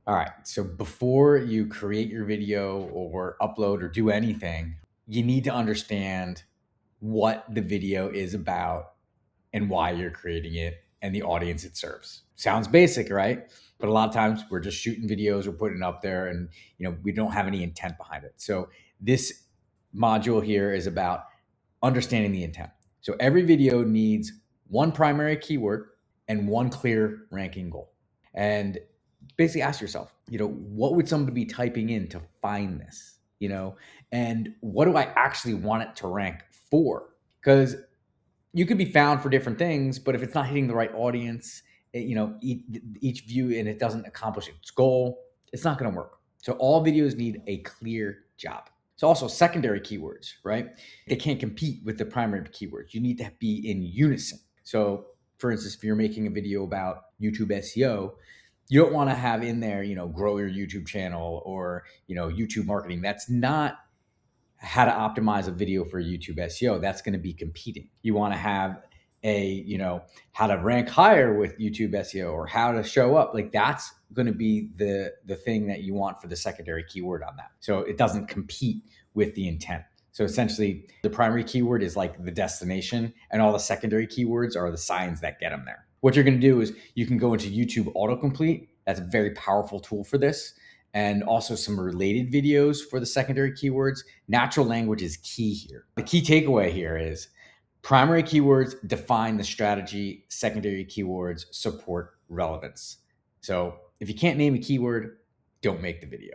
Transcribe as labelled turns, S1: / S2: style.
S1: All right. So before you create your video or upload or do anything, you need to understand what the video is about and why you're creating it and the audience it serves. Sounds basic, right? But a lot of times we're just shooting videos, we're putting it up there, and we don't have any intent behind it. So this module here is about understanding the intent. So every video needs one primary keyword and one clear ranking goal. And basically ask yourself, what would somebody be typing in to find this? And what do I actually want it to rank for? Because you could be found for different things, but if it's not hitting the right audience, each view and it doesn't accomplish its goal, it's not going to work. So all videos need a clear job. So also secondary keywords, right? They can't compete with the primary keywords. You need to be in unison. So for instance, if you're making a video about YouTube SEO, you don't want to have in there, grow your YouTube channel or, YouTube marketing. That's not how to optimize a video for YouTube SEO. That's going to be competing. You want to have how to rank higher with YouTube SEO or how to show up. Like that's going to be the thing that you want for the secondary keyword on that. So it doesn't compete with the intent. So essentially the primary keyword is like the destination and all the secondary keywords are the signs that get them there. What you're going to do is you can go into YouTube autocomplete. That's a very powerful tool for this. And also some related videos for the secondary keywords. Natural language is key here. The key takeaway here is primary keywords define the strategy, secondary keywords support relevance. So if you can't name a keyword, don't make the video.